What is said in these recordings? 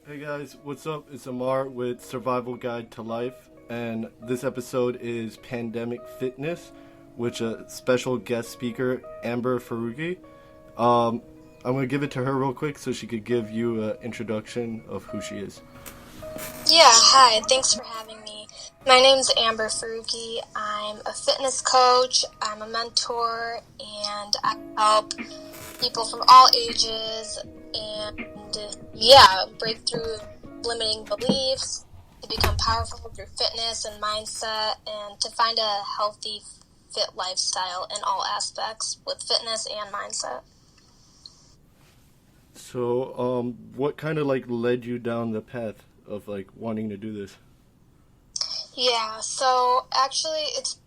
Hey guys, what's up? It's Amar with Survival Guide to Life, and this episode is Pandemic Fitness, which a special guest speaker, Amber Farooqui. I'm going to give it to her real quick so she could give you an introduction of who she is. Yeah, hi. Thanks for having me. My name's Amber Farooqui. I'm a fitness coach, I'm a mentor, and I help people from all ages and, break through limiting beliefs, to become powerful through fitness and mindset, and to find a healthy, fit lifestyle in all aspects with fitness and mindset. So, what kind of led you down the path of wanting to do this? Yeah, so actually it's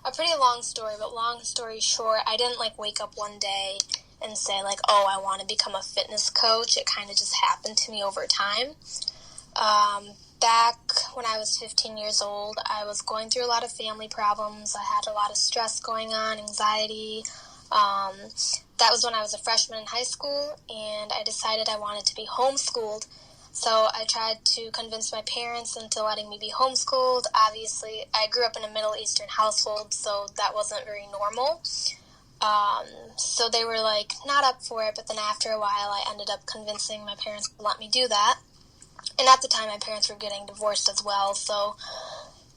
a pretty long story, but long story short, I didn't wake up one day and say I want to become a fitness coach. It kind of just happened to me over time. Back when I was 15 years old, I was going through a lot of family problems. I had a lot of stress going on, anxiety. That was when I was a freshman in high school, and I decided I wanted to be homeschooled. So I tried to convince my parents into letting me be homeschooled. Obviously, I grew up in a Middle Eastern household, so that wasn't very normal. So they were not up for it, but then after a while I ended up convincing my parents to let me do that. And at the time my parents were getting divorced as well, so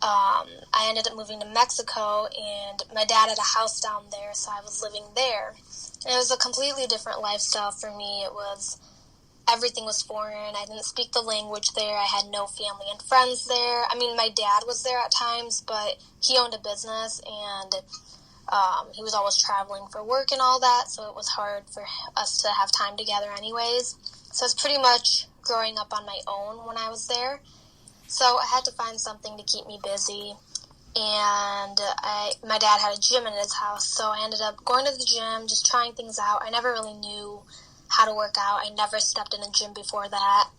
I ended up moving to Mexico, and my dad had a house down there, so I was living there. And it was a completely different lifestyle for me. Everything was foreign. I didn't speak the language there. I had no family and friends there. I mean, my dad was there at times, but he owned a business, and he was always traveling for work and all that, so it was hard for us to have time together anyways. So it's pretty much growing up on my own when I was there. So I had to find something to keep me busy, and my dad had a gym in his house, so I ended up going to the gym, just trying things out. I never really knew how to work out. I never stepped in a gym before that,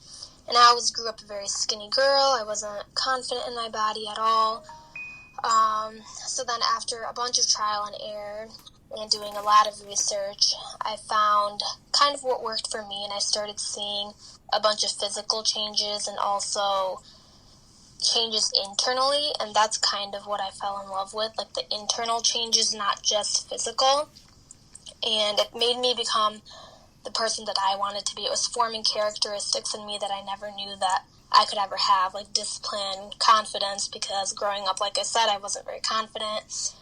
and I always grew up a very skinny girl. I wasn't confident in my body at all. So then after a bunch of trial and error and doing a lot of research, I found kind of what worked for me, and I started seeing a bunch of physical changes and also changes internally, and that's kind of what I fell in love with, the internal changes, not just physical. And it made me become the person that I wanted to be. It was forming characteristics in me that I never knew that I could ever have, discipline, confidence, because growing up, like I said, I wasn't very confident,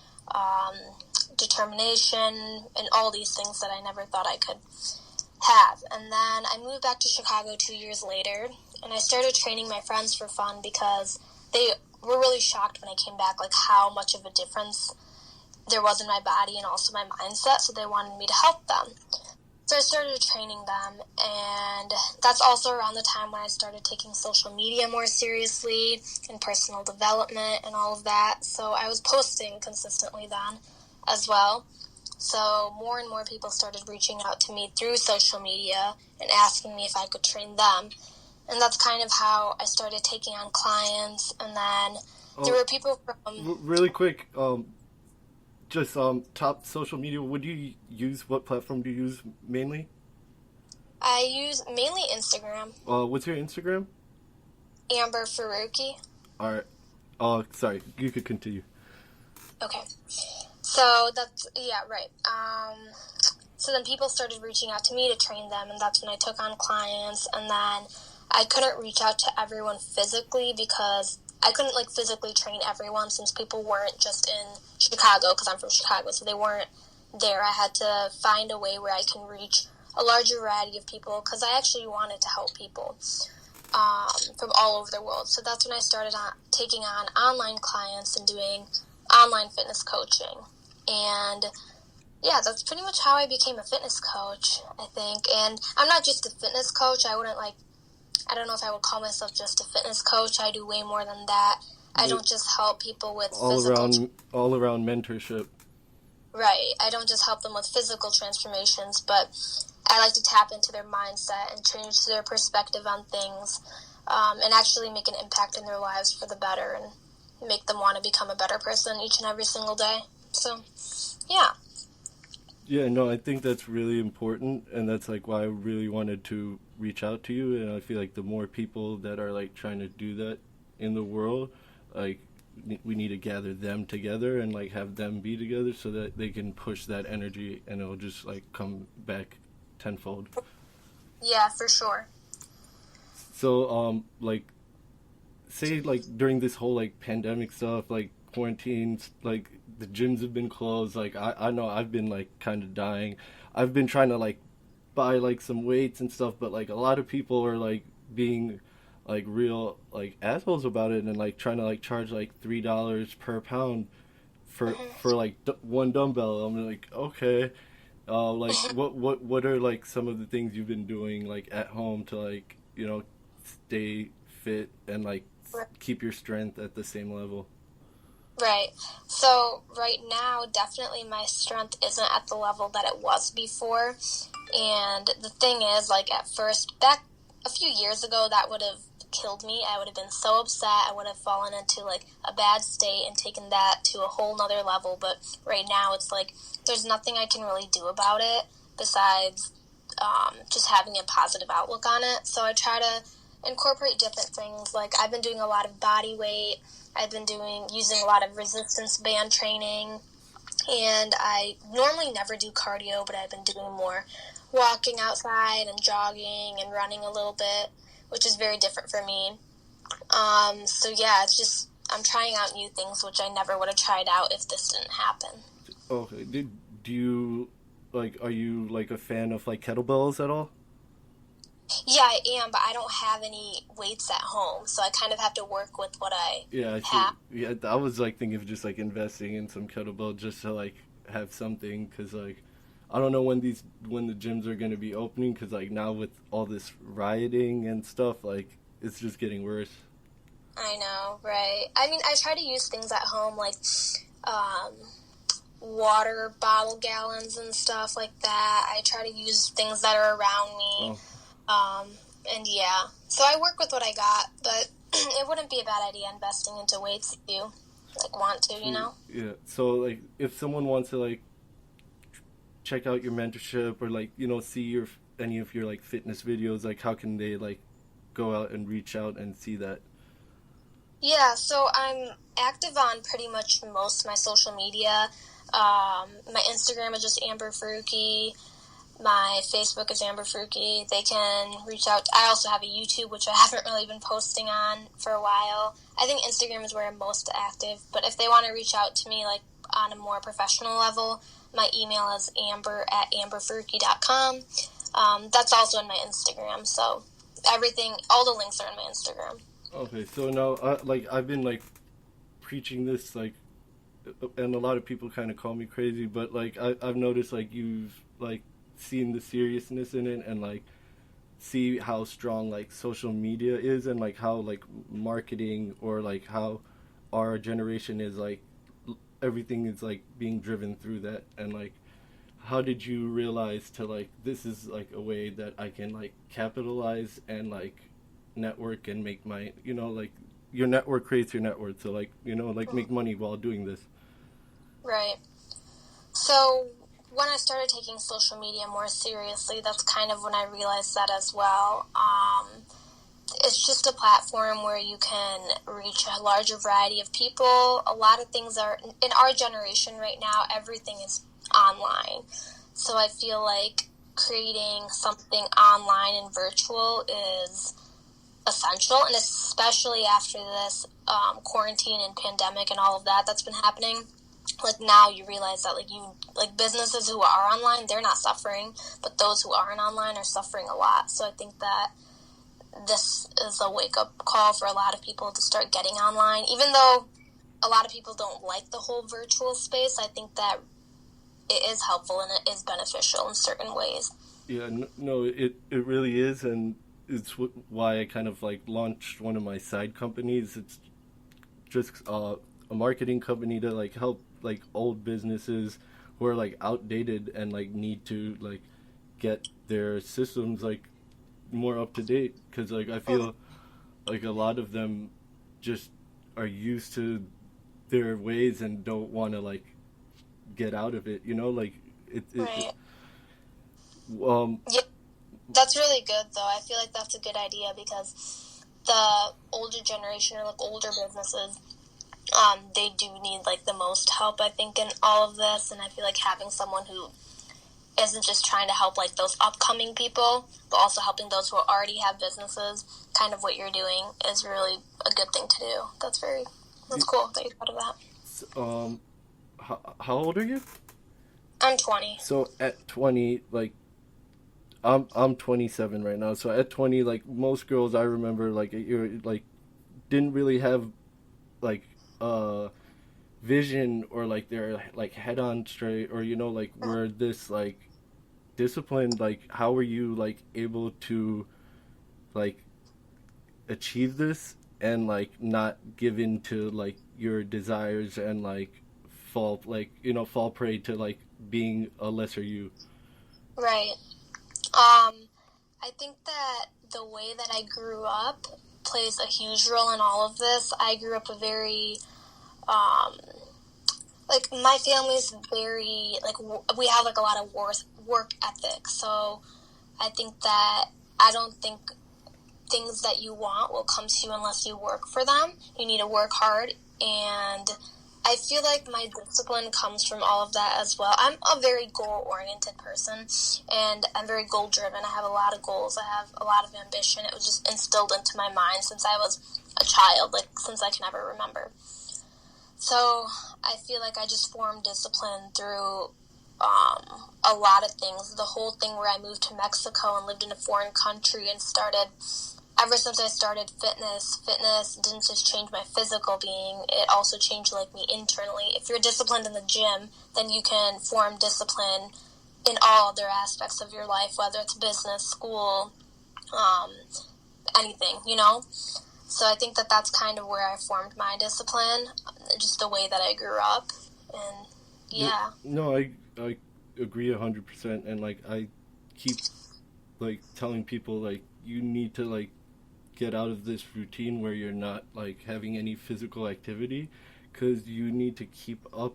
determination, and all these things that I never thought I could have. And then I moved back to Chicago 2 years later, and I started training my friends for fun because they were really shocked when I came back, how much of a difference there was in my body and also my mindset, so they wanted me to help them. So I started training them, and that's also around the time when I started taking social media more seriously and personal development and all of that. So I was posting consistently then as well. So more and more people started reaching out to me through social media and asking me if I could train them. And that's kind of how I started taking on clients. And then there were people from... Really quick, just top social media, what platform do you use mainly? I use mainly Instagram. What's your Instagram? Amber Farooqui. Alright. Sorry, you could continue. Okay. So that's, right. So then people started reaching out to me to train them, and that's when I took on clients. And then I couldn't reach out to everyone physically because I couldn't physically train everyone since people weren't just in Chicago, because I'm from Chicago, so they weren't there. I had to find a way where I can reach a larger variety of people because I actually wanted to help people from all over the world. So that's when I started taking on online clients and doing online fitness coaching. And that's pretty much how I became a fitness coach, I think. And I'm not just a fitness coach. I don't know if I would call myself just a fitness coach. I do way more than that. I don't just help people with all around mentorship. Right. I don't just help them with physical transformations, but I like to tap into their mindset and change their perspective on things, and actually make an impact in their lives for the better and make them want to become a better person each and every single day. So, yeah. Yeah, no, I think that's really important, and that's like why I really wanted to reach out to you. And I feel like the more people that are like trying to do that in the world, like we need to gather them together and like have them be together so that they can push that energy and it'll just like come back tenfold. Yeah, for sure. So, like, say like during this whole like pandemic stuff, like quarantines, like the gyms have been closed. Like I know I've been like kind of dying. I've been trying to like buy like some weights and stuff, but like a lot of people are like being like real like assholes about it and like trying to like charge like $3 per pound for like one dumbbell. I'm like, okay, like what are like some of the things you've been doing like at home to like stay fit and like keep your strength at the same level? Right. So right now, definitely my strength isn't at the level that it was before. And the thing is, like at first, back a few years ago, that would have killed me. I would have been so upset. I would have fallen into like a bad state and taken that to a whole nother level. But right now, it's like there's nothing I can really do about it besides just having a positive outlook on it. So I try to incorporate different things. Like I've been doing a lot of body weight. I've been using a lot of resistance band training, and I normally never do cardio, but I've been doing more walking outside and jogging and running a little bit, which is very different for me. So yeah, it's just I'm trying out new things, which I never would have tried out if this didn't happen. Okay. Do you like? Are you like a fan of like kettlebells at all? Yeah, I am, but I don't have any weights at home, so I kind of have to work with what I Yeah, I see. have. Yeah, I was like thinking of just like investing in some kettlebell just to like have something because like I don't know when the gyms are gonna be opening because like now with all this rioting and stuff like it's just getting worse. I know, right? I mean, I try to use things at home like um, water bottle gallons and stuff like that. I try to use things that are around me. Oh, Um, and yeah, so I work with what I got, but it wouldn't be a bad idea investing into weights if you like want to, you sweet. know? Yeah. So like if someone wants to like check out your mentorship or like see your any of your like fitness videos, like how can they like go out and reach out and see that? Yeah, so I'm active on pretty much most of my social media. My Instagram is just Amber Farooqui. My Facebook is Amber Farooqui. They can reach out. I also have a YouTube, which I haven't really been posting on for a while. I think Instagram is where I'm most active. But if they want to reach out to me, like on a more professional level, my email is amber@amberfarooqui.com. That's also in my Instagram. So all the links are in my Instagram. Okay, so now like I've been like preaching this like and a lot of people kind of call me crazy, but like I've noticed like you've like seen the seriousness in it and like see how strong like social media is and like how like marketing or like how our generation is like everything is like being driven through that and like how did you realize to like this is like a way that I can like capitalize and like network and make my like your network creates your net worth, so like like make money while doing this. Right. So when I started taking social media more seriously, that's kind of when I realized that as well. It's just a platform where you can reach a larger variety of people. A lot of things are, in our generation right now, everything is online. So I feel like creating something online and virtual is essential, and especially after this quarantine and pandemic and all of that that's been happening. Like now you realize that like businesses who are online, they're not suffering, but those who aren't online are suffering a lot. So I think that this is a wake-up call for a lot of people to start getting online. Even though a lot of people don't like the whole virtual space, I think that it is helpful and it is beneficial in certain ways. Yeah, no, it really is, and it's why I kind of like launched one of my side companies. It's just a marketing company to like help like old businesses who are like outdated and like need to like get their systems like more up to date because like I feel like a lot of them just are used to their ways and don't want to like get out of it, like Right. um, Yeah, that's really good, though. I feel like that's a good idea because the older generation or like older businesses, they do need like the most help, I think, in all of this. And I feel like having someone who isn't just trying to help like those upcoming people, but also helping those who already have businesses, kind of what you're doing, is really a good thing to do. That's cool that you're part of that. how old are you? I'm 20. So at 20, like I'm 27 right now. So at 20, like most girls I remember, like you're like didn't really have like vision or like their like head on straight, or like were this like disciplined. Like how were you like able to like achieve this and like not give in to like your desires and like fall prey to like being a lesser you? Right. I think that the way that I grew up plays a huge role in all of this. I grew up a very, like, my family's very, like, we have, like, a lot of work ethic. So I think that I don't think things that you want will come to you unless you work for them. You need to work hard, and I feel like my discipline comes from all of that as well. I'm a very goal-oriented person, and I'm very goal-driven. I have a lot of goals. I have a lot of ambition. It was just instilled into my mind since I was a child, like since I can ever remember. So I feel like I just formed discipline through a lot of things. The whole thing where I moved to Mexico and lived in a foreign country and started... Ever since I started fitness didn't just change my physical being, it also changed like me internally. If you're disciplined in the gym, then you can form discipline in all other aspects of your life, whether it's business, school, anything, you know? So I think that that's kind of where I formed my discipline, just the way that I grew up. And yeah. No, I agree 100%. And like I keep like telling people like you need to like get out of this routine where you're not like having any physical activity, because you need to keep up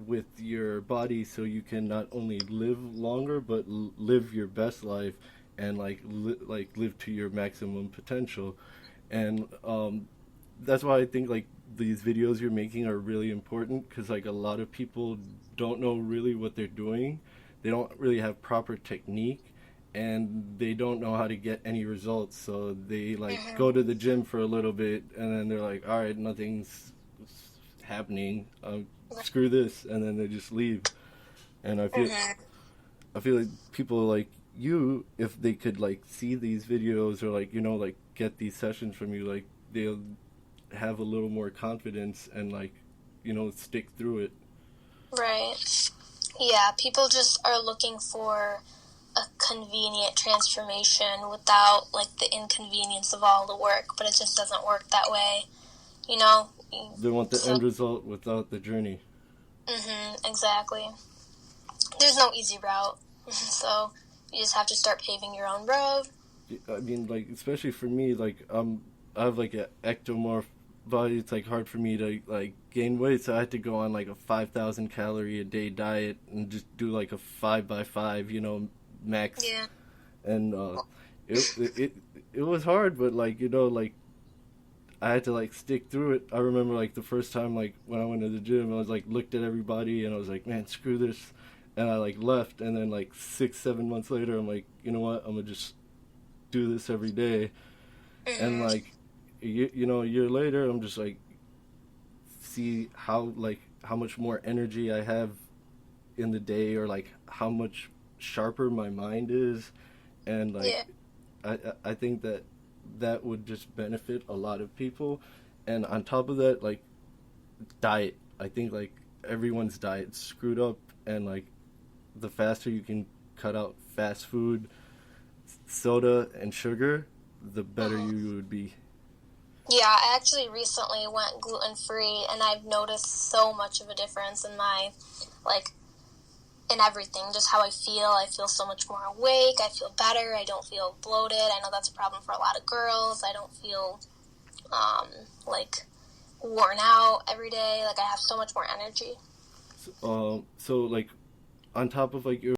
with your body so you can not only live longer but live your best life and like live to your maximum potential. And that's why I think like these videos you're making are really important, because like a lot of people don't know really what they're doing. They don't really have proper technique, and they don't know how to get any results. So they like go to the gym for a little bit, and then they're like, all right, nothing's happening. Screw this, and then they just leave. And I feel like people like you, if they could like see these videos or like like get these sessions from you, like they'll have a little more confidence and like stick through it. Right. Yeah, people just are looking for a convenient transformation without like the inconvenience of all the work, but it just doesn't work that way, you know? They want the end result without the journey. Exactly. There's no easy route, so you just have to start paving your own road. I mean, like, especially for me, like, I have like an ectomorph body. It's like hard for me to like gain weight, so I had to go on like a 5,000 calorie a day diet and just do like a 5x5, max. Yeah. And it was hard, but like like I had to like stick through it. I remember like the first time like when I went to the gym, I was like looked at everybody and I was like, man, screw this, and I like left. And then like 6-7 months later, I'm like, you know what, I'm gonna just do this every day. And like a year later, I'm just like see how much more energy I have in the day, or like how much sharper my mind is. And like I think that would just benefit a lot of people. And on top of that, like diet, I think like everyone's diet's screwed up, and like the faster you can cut out fast food, soda, and sugar, the better you would be. Yeah, I actually recently went gluten-free, and I've noticed so much of a difference in my, like, in everything, just how I feel. I feel so much more awake. I feel better. I don't feel bloated. I know that's a problem for a lot of girls. I don't feel, like, worn out every day. Like, I have so much more energy. So like, on top of like your